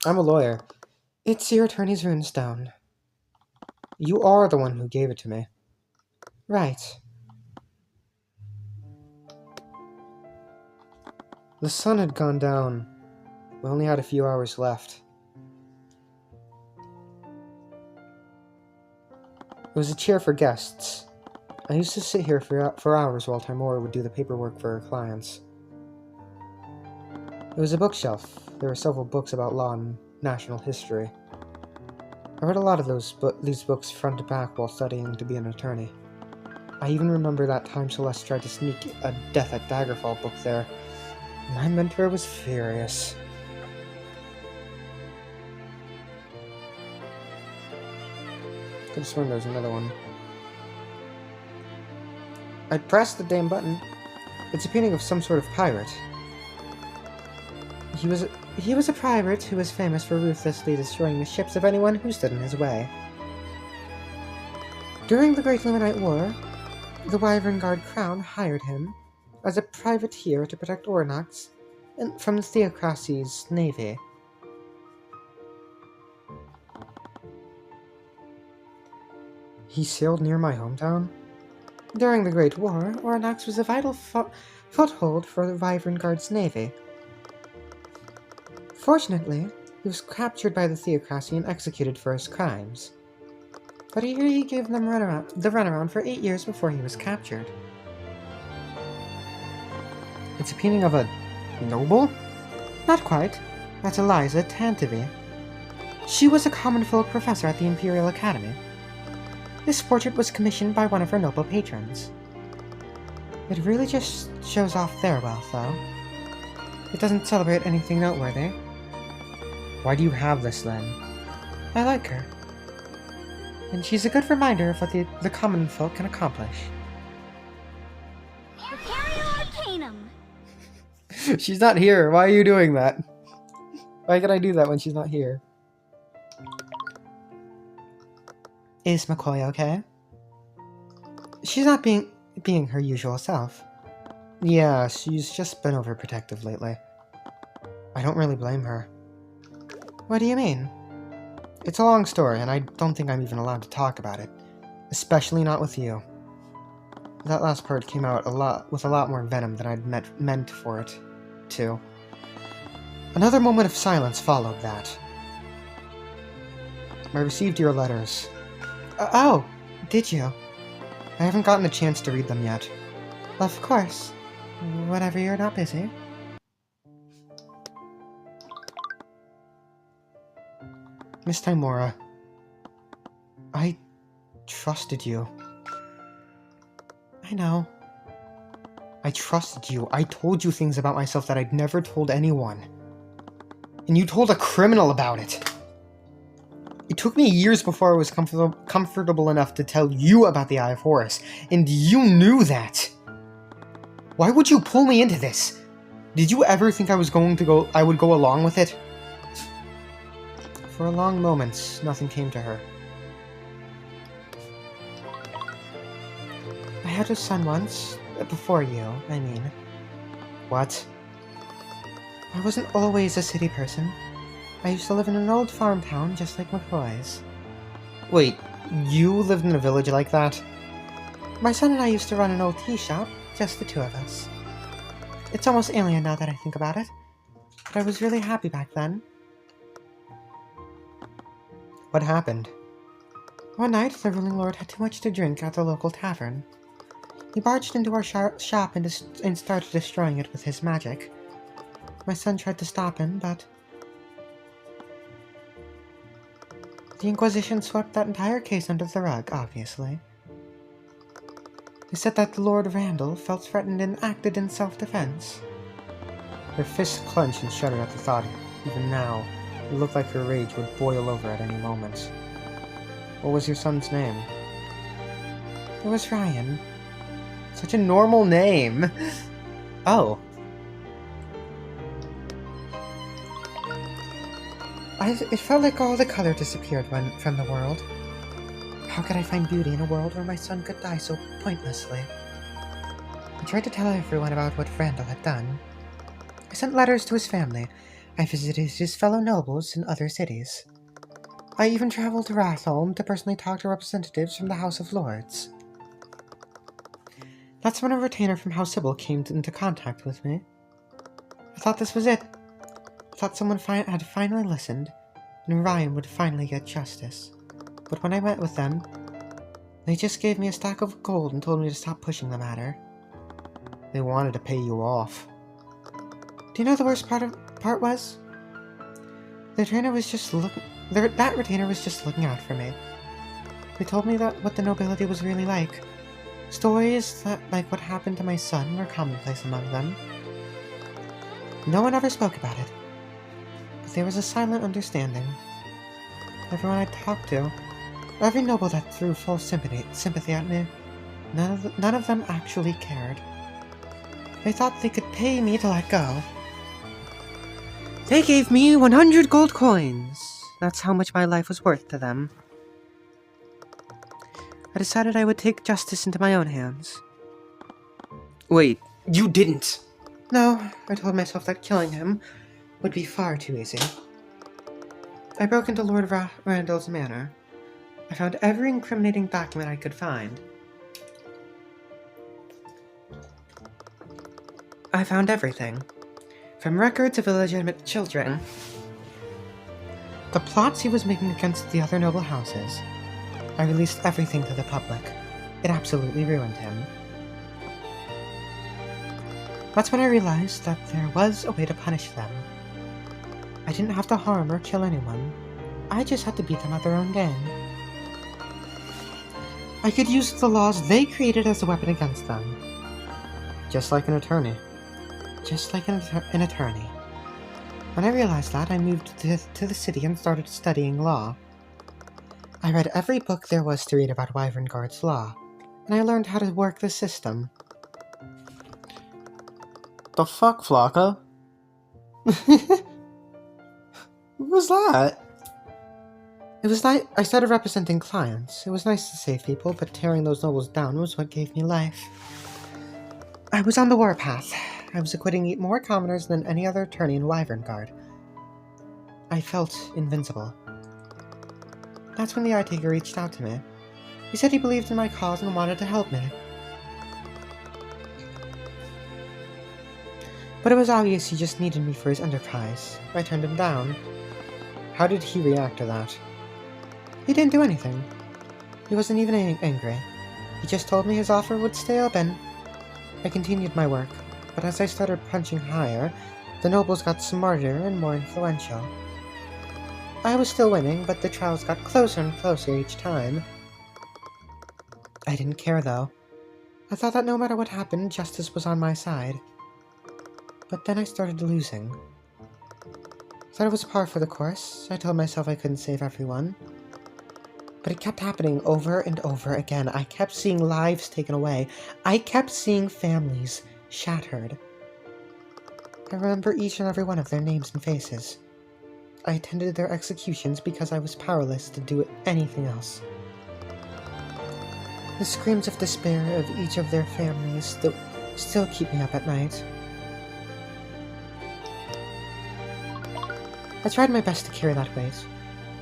I'm a lawyer. It's your attorney's runestone. You are the one who gave it to me. Right. The sun had gone down. We only had a few hours left. It was a chair for guests. I used to sit here for hours while Timora would do the paperwork for her clients. It was a bookshelf. There were several books about law and national history. I read a lot of these books front to back while studying to be an attorney. I even remember that time Celeste tried to sneak a Death at Daggerfall book there. My mentor was furious. Could've sworn there was another one. I pressed the damn button. It's a painting of some sort of pirate. He was a pirate who was famous for ruthlessly destroying the ships of anyone who stood in his way. During the Great Luminite War, the Wyverngard Crown hired him as a privateer to protect Ornax from the Theocracy's navy. He sailed near my hometown? During the Great War, Ornax was a vital foothold for the Wyverngard's navy. Fortunately, he was captured by the Theocracy and executed for his crimes. But he gave them the runaround for 8 years before he was captured. It's a painting of a noble? Not quite. That's Eliza Tantivy. She was a common folk professor at the Imperial Academy. This portrait was commissioned by one of her noble patrons. It really just shows off their wealth, though. It doesn't celebrate anything noteworthy. Why do you have this, then? I like her. And she's a good reminder of what the common folk can accomplish. Arcanum. She's not here. Why are you doing that? Why can I do that when she's not here? Is McCoy okay? She's not being her usual self. Yeah, she's just been overprotective lately. I don't really blame her. What do you mean? It's a long story, and I don't think I'm even allowed to talk about it. Especially not with you. That last part came out with a lot more venom than I'd meant for it to. Another moment of silence followed that. I received your letters. Oh, did you? I haven't gotten a chance to read them yet. Of course. Whenever you're not busy. Miss Timora, I trusted you. I know. I trusted you. I told you things about myself that I'd never told anyone. And you told a criminal about it. It took me years before I was comfortable enough to tell you about the Eye of Horus, and you knew that. Why would you pull me into this? Did you ever think I would go along with it? For a long moment, nothing came to her. I had a son once. Before you, I mean. What? I wasn't always a city person. I used to live in an old farm town just like McCoy's. Wait, you lived in a village like that? My son and I used to run an old tea shop, just the two of us. It's almost alien now that I think about it, but I was really happy back then. What happened? One night, the ruling lord had too much to drink at the local tavern. He barged into our shop and started destroying it with his magic. My son tried to stop him, but the Inquisition swept that entire case under the rug, obviously. They said that the Lord Randall felt threatened and acted in self-defense. Her fists clenched and shuddered at the thought. Even now, it looked like her rage would boil over at any moment. What was your son's name? It was Ryan. Such a normal name. Oh. It felt like all the color disappeared from the world. How could I find beauty in a world where my son could die so pointlessly? I tried to tell everyone about what Randall had done. I sent letters to his family. I visited his fellow nobles in other cities. I even traveled to Ratholm to personally talk to representatives from the House of Lords. That's when a retainer from House Sybil came into contact with me. I thought this was it. I thought someone had finally listened, and Ryan would finally get justice. But when I met with them, they just gave me a stack of gold and told me to stop pushing the matter. They wanted to pay you off. Do you know the worst part was? The retainer was just that retainer was just looking out for me. They told me that what the nobility was really like. Stories that, like what happened to my son, were commonplace among them. No one ever spoke about it, but there was a silent understanding. Everyone I talked to, every noble that threw full sympathy at me, none of them actually cared. They thought they could pay me to let go. They gave me 100 gold coins. That's how much my life was worth to them. I decided I would take justice into my own hands. Wait, you didn't? No, I told myself that killing him would be far too easy. I broke into Lord Randall's manor. I found every incriminating document I could find. I found everything, from records of illegitimate children, the plots he was making against the other noble houses. I released everything to the public. It absolutely ruined him. That's when I realized that there was a way to punish them. I didn't have to harm or kill anyone. I just had to beat them at their own game. I could use the laws they created as a weapon against them. Just like an attorney. Just like an attorney. When I realized that, I moved to the city and started studying law. I read every book there was to read about Wyvern Guard's law, and I learned how to work the system. The fuck, Flocka? What was that? It was nice. I started representing clients. It was nice to save people, but tearing those nobles down was what gave me life. I was on the warpath. I was acquitting more commoners than any other attorney in Wyvern Guard. I felt invincible. That's when the Eye Taker reached out to me. He said he believed in my cause and wanted to help me. But it was obvious he just needed me for his enterprise. I turned him down. How did he react to that? He didn't do anything. He wasn't even angry. He just told me his offer would stay open. I continued my work, but as I started punching higher, the nobles got smarter and more influential. I was still winning, but the trials got closer and closer each time. I didn't care, though. I thought that no matter what happened, justice was on my side. But then I started losing. Thought it was par for the course. I told myself I couldn't save everyone. But it kept happening over and over again. I kept seeing lives taken away. I kept seeing families shattered. I remember each and every one of their names and faces. I attended their executions because I was powerless to do anything else. The screams of despair of each of their families still keep me up at night. I tried my best to carry that weight,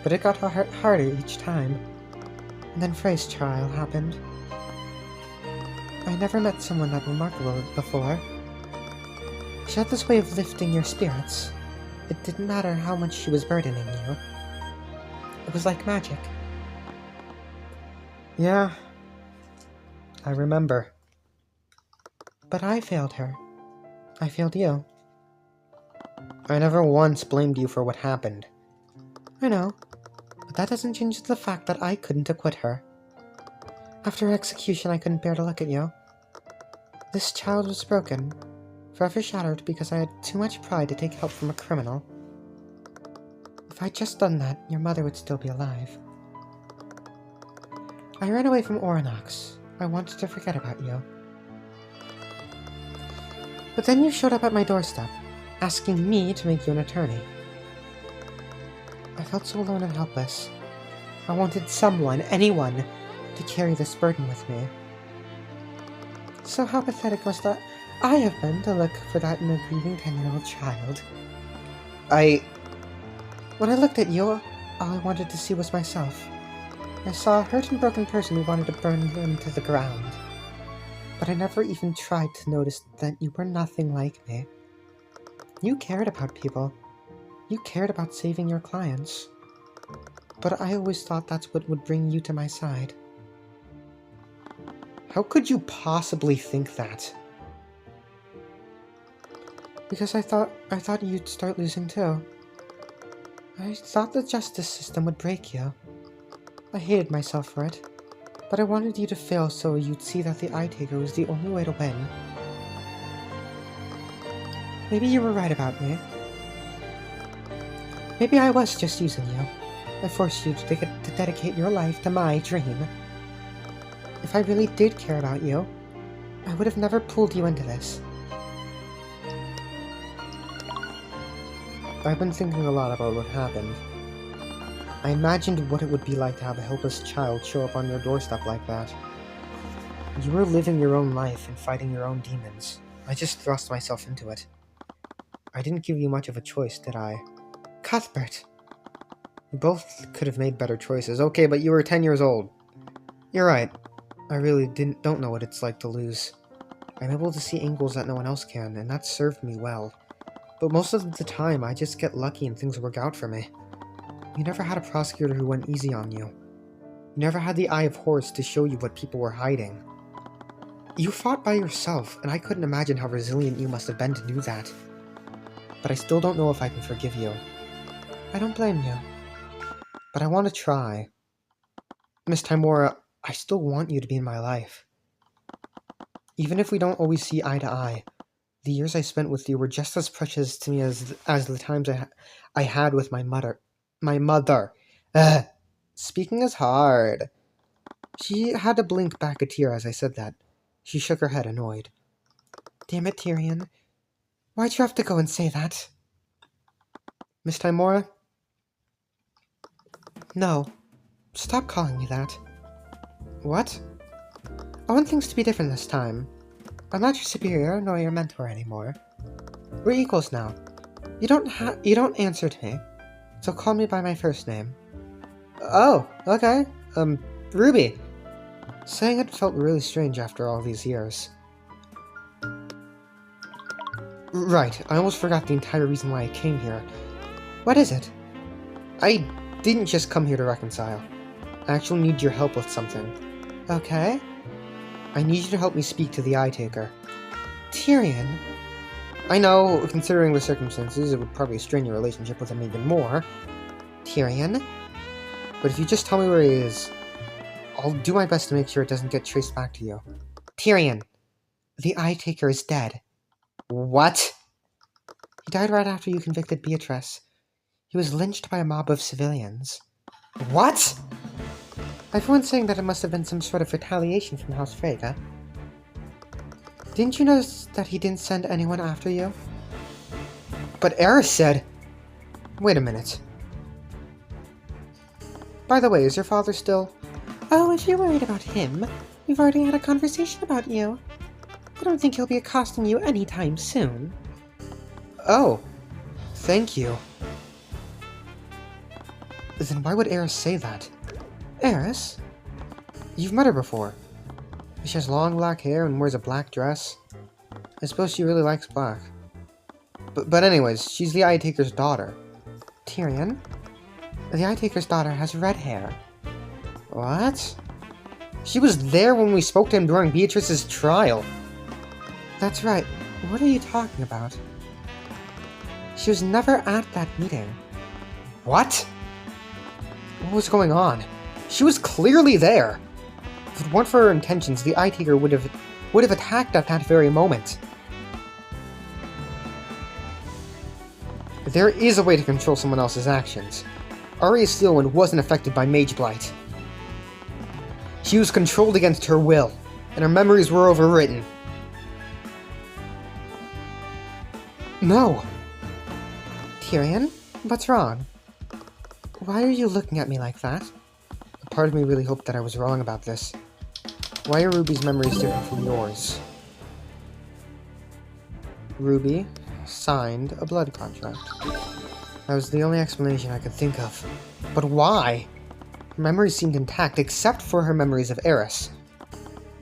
but it got harder each time. And then Frey's trial happened. I never met someone that remarkable before. She had this way of lifting your spirits. It didn't matter how much she was burdening you. It was like magic. Yeah, I remember. But I failed her. I failed you. I never once blamed you for what happened. I know, but that doesn't change the fact that I couldn't acquit her. After her execution, I couldn't bear to look at you. This child was broken, forever shattered because I had too much pride to take help from a criminal. If I'd just done that, your mother would still be alive. I ran away from Orinox. I wanted to forget about you. But then you showed up at my doorstep, asking me to make you an attorney. I felt so alone and helpless. I wanted someone, anyone, to carry this burden with me. So how pathetic must I have been to look for that in a grieving 10-year-old child? When I looked at you, all I wanted to see was myself. I saw a hurt and broken person who wanted to burn them to the ground. But I never even tried to notice that you were nothing like me. You cared about people. You cared about saving your clients. But I always thought that's what would bring you to my side. How could you possibly think that? Because I thought you'd start losing too. I thought the justice system would break you. I hated myself for it, but I wanted you to fail so you'd see that the Eye Taker was the only way to win. Maybe you were right about me. Maybe I was just using you. I forced you to dedicate your life to my dream. If I really did care about you, I would have never pulled you into this. I've been thinking a lot about what happened. I imagined what it would be like to have a helpless child show up on your doorstep like that. You were living your own life and fighting your own demons. I just thrust myself into it. I didn't give you much of a choice, did I? Cuthbert! We both could have made better choices. Okay, but you were 10 years old. You're right. I really don't know what it's like to lose. I'm able to see angles that no one else can, and that served me well. But most of the time, I just get lucky and things work out for me. You never had a prosecutor who went easy on you. You never had the Eye of Horus to show you what people were hiding. You fought by yourself, and I couldn't imagine how resilient you must have been to do that. But I still don't know if I can forgive you. I don't blame you. But I want to try. Miss Timora, I still want you to be in my life. Even if we don't always see eye to eye, the years I spent with you were just as precious to me as the times I had with my mother. My mother. Speaking is hard. She had to blink back a tear as I said that. She shook her head, annoyed. Damn it, Tyrion. Why'd you have to go and say that? Miss Timora? No. Stop calling me that. What? I want things to be different this time. I'm not your superior nor your mentor anymore. We're equals now. You don't answer to me, so call me by my first name. Oh, okay. Ruby. Saying it felt really strange after all these years. Right, I almost forgot the entire reason why I came here. What is it? I didn't just come here to reconcile. I actually need your help with something. Okay. I need you to help me speak to the Eye Taker. Tyrion? I know, considering the circumstances, it would probably strain your relationship with him even more. Tyrion? But if you just tell me where he is, I'll do my best to make sure it doesn't get traced back to you. Tyrion, the Eye Taker is dead. What? He died right after you convicted Beatrice. He was lynched by a mob of civilians. What? Everyone's saying that it must have been some sort of retaliation from House Freyga. Didn't you notice that he didn't send anyone after you? But Eris said... Wait a minute. By the way, is your father still... Oh, if you're worried about him, we've already had a conversation about you. I don't think he'll be accosting you anytime soon. Oh, thank you. Then why would Eris say that? Eris? You've met her before. She has long black hair and wears a black dress. I suppose she really likes black. But anyways, she's the Eye Taker's daughter. Tyrion? The Eye Taker's daughter has red hair. What? She was there when we spoke to him during Beatrice's trial. That's right. What are you talking about? She was never at that meeting. What? What was going on? She was clearly there. If it weren't for her intentions, the Eye Taker would have attacked at that very moment. There is a way to control someone else's actions. Arya Steelwind wasn't affected by Mage Blight. She was controlled against her will, and her memories were overwritten. No! Tyrion, what's wrong? Why are you looking at me like that? A part of me really hoped that I was wrong about this. Why are Ruby's memories different from yours? Ruby signed a blood contract. That was the only explanation I could think of. But why? Her memories seemed intact, except for her memories of Eris.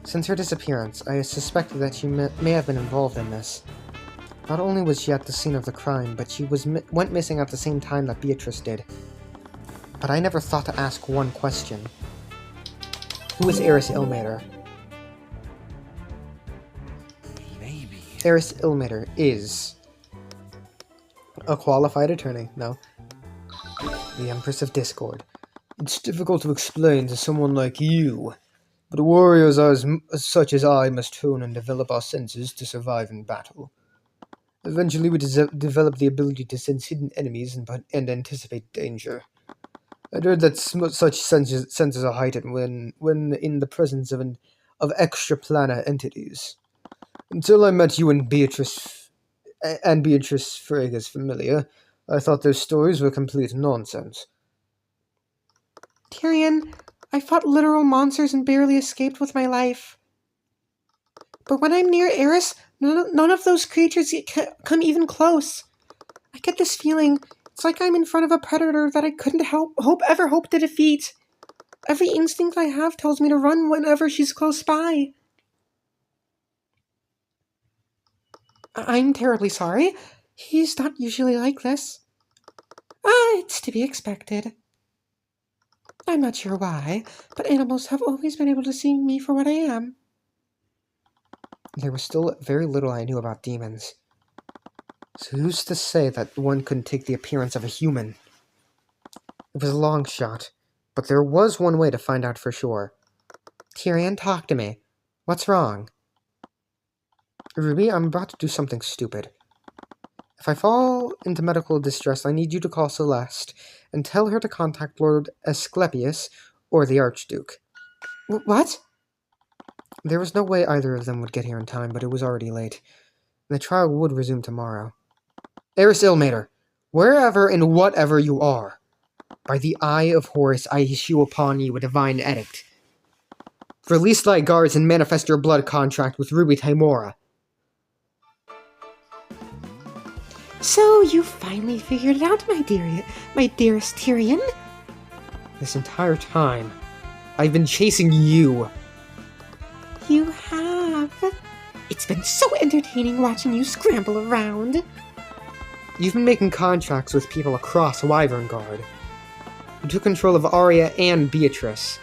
Since her disappearance, I suspected that she may have been involved in this. Not only was she at the scene of the crime, but she went missing at the same time that Beatrice did. But I never thought to ask one question. Who is Eris Ilmater? Maybe. Eris Ilmater is... a qualified attorney, no. The Empress of Discord. It's difficult to explain to someone like you, but warriors such as I must hone and develop our senses to survive in battle. Eventually we develop the ability to sense hidden enemies and anticipate danger. I'd heard that such senses are heightened when in the presence of extraplanar entities. Until I met you and Beatrice Freyga's familiar, I thought those stories were complete nonsense. Tyrion, I fought literal monsters and barely escaped with my life. But when I'm near Eris, none of those creatures come even close. I get this feeling, it's like I'm in front of a predator that I couldn't ever hope to defeat. Every instinct I have tells me to run whenever she's close by. I'm terribly sorry. He's not usually like this. It's to be expected. I'm not sure why, but animals have always been able to see me for what I am. There was still very little I knew about demons. So who's to say that one couldn't take the appearance of a human? It was a long shot, but there was one way to find out for sure. Tyrion, talk to me. What's wrong? Ruby, I'm about to do something stupid. If I fall into medical distress, I need you to call Celeste and tell her to contact Lord Asclepius or the Archduke. What? There was no way either of them would get here in time, but it was already late. The trial would resume tomorrow. Eris Ilmater, wherever and whatever you are, by the eye of Horus I issue upon you a divine edict. Release thy guards and manifest your blood contract with Ruby Tymora. So you finally figured it out, my dearest Tyrion? This entire time, I've been chasing you. You have. It's been so entertaining watching you scramble around. You've been making contracts with people across Wyverngard. You took control of Arya and Beatrice.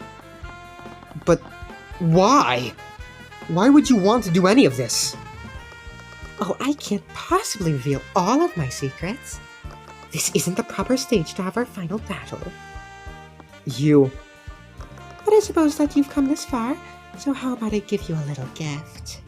But why? Why would you want to do any of this? Oh, I can't possibly reveal all of my secrets. This isn't the proper stage to have our final battle. But I suppose that you've come this far. So how about I give you a little gift?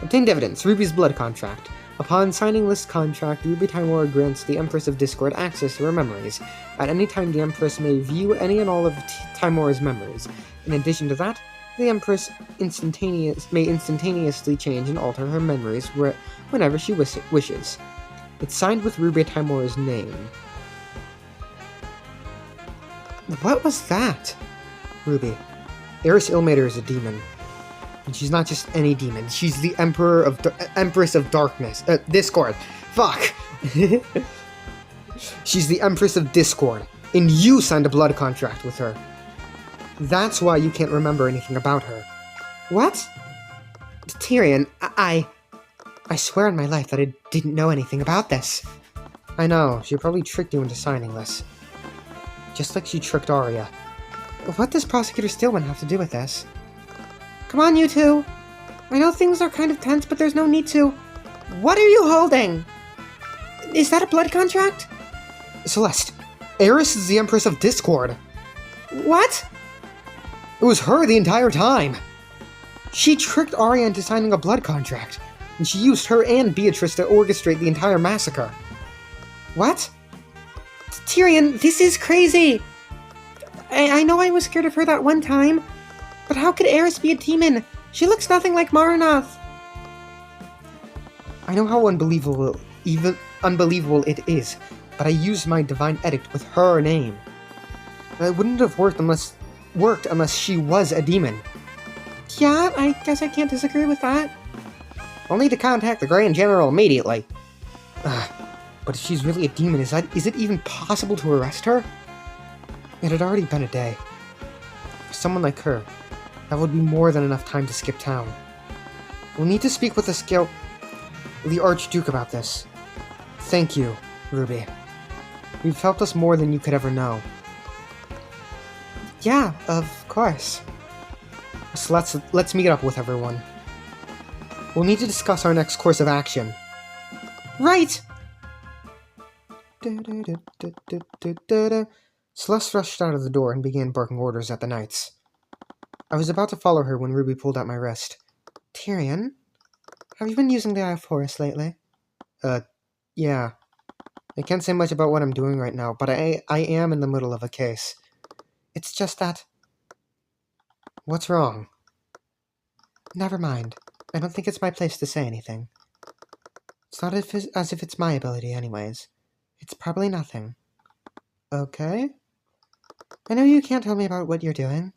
Obtained evidence. Ruby's blood contract. Upon signing this contract, Ruby Timora grants the Empress of Discord access to her memories. At any time, the Empress may view any and all of Timora's memories. In addition to that, the Empress may instantaneously change and alter her memories whenever she wishes. It's signed with Ruby Timora's name. What was that? Ruby. Eris Ilmater is a demon. And she's not just any demon. She's the Empress of Darkness. Discord. Fuck! She's the Empress of Discord. And you signed a blood contract with her. That's why you can't remember anything about her. What? Tyrion, I swear on my life that I didn't know anything about this. I know, she probably tricked you into signing this. Just like she tricked Arya. What does Prosecutor Stillman have to do with this? Come on, you two! I know things are kind of tense, but there's no need to. What are you holding? Is that a blood contract? Celeste, Eris is the Empress of Discord. What? It was her the entire time. She tricked Arya into signing a blood contract, and she used her and Beatrice to orchestrate the entire massacre. What? Tyrion, this is crazy! I know I was scared of her that one time, but how could Eris be a demon? She looks nothing like Maranath. I know how unbelievable it is, but I used my divine edict with her name. It wouldn't have worked unless she was a demon. Yeah, I guess I can't disagree with that. I'll need to contact the Grand General immediately. But if she's really a demon, is it even possible to arrest her? It had already been a day. For someone like her, that would be more than enough time to skip town. We'll need to speak with the Archduke about this. Thank you, Ruby. You've helped us more than you could ever know. Yeah, of course. So let's meet up with everyone. We'll need to discuss our next course of action. Right! Celeste rushed out of the door and began barking orders at the knights. I was about to follow her when Ruby pulled at my wrist. Tyrion? Have you been using the Eye of Horus lately? Yeah. I can't say much about what I'm doing right now, but I am in the middle of a case. It's just that... What's wrong? Never mind. I don't think it's my place to say anything. It's not as if it's my ability anyways. It's probably nothing. Okay? I know you can't tell me about what you're doing.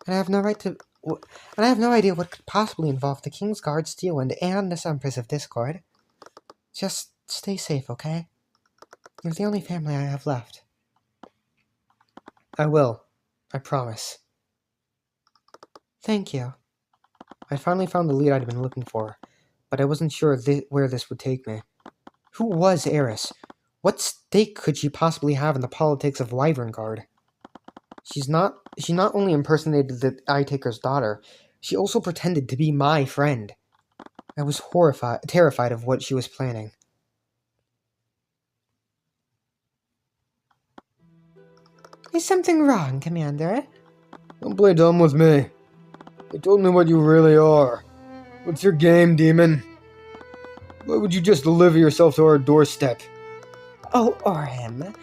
And I have no idea what could possibly involve the King's Guard, Steelwind, and this Empress of Discord. Just stay safe, okay? You're the only family I have left. I will. I promise. Thank you. I finally found the lead I'd been looking for, but I wasn't sure where this would take me. Who was Eris? What stake could she possibly have in the politics of Wyverngard? She not only impersonated the Eye-Taker's daughter, she also pretended to be my friend. I was terrified of what she was planning. Is something wrong, Commander? Don't play dumb with me. They told me what you really are. What's your game, demon? Why would you just deliver yourself to our doorstep? Oh, Orham,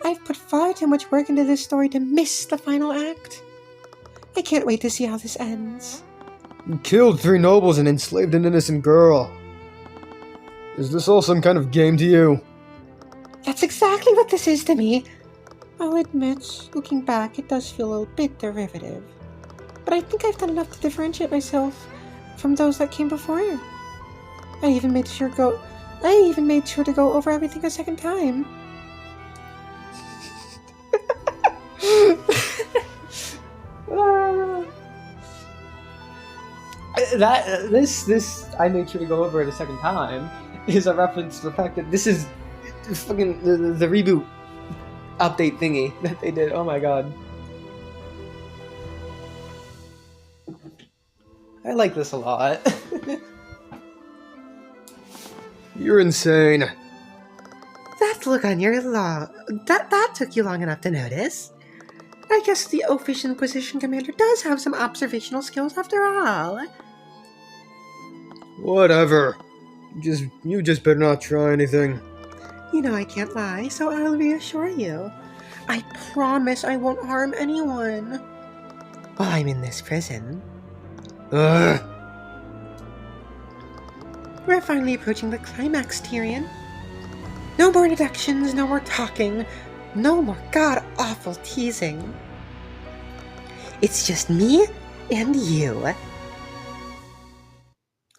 I've put far too much work into this story to miss the final act. I can't wait to see how this ends. You killed 3 nobles and enslaved an innocent girl. Is this all some kind of game to you? That's exactly what this is to me. I'll admit, looking back, it does feel a bit derivative. But I think I've done enough to differentiate myself from those that came before. I even made sure to go over everything a second time. This I made sure to go over it a second time is a reference to the fact that this is fucking the reboot update thingy that they did. Oh my god. I like this a lot. You're insane. That look on your that took you long enough to notice. I guess the Oafish Inquisition Commander does have some observational skills after all. Whatever. You just better not try anything. You know I can't lie, so I'll reassure you. I promise I won't harm anyone. While I'm in this prison. Ugh. We're finally approaching the climax, Tyrion. No more deductions, no more talking, no more god-awful teasing. It's just me and you.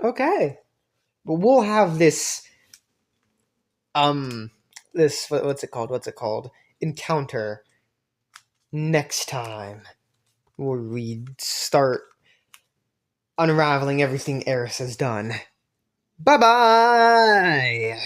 Okay. But we'll have this what's it called? Encounter next time. Where we start unraveling everything Eris has done. Bye-bye!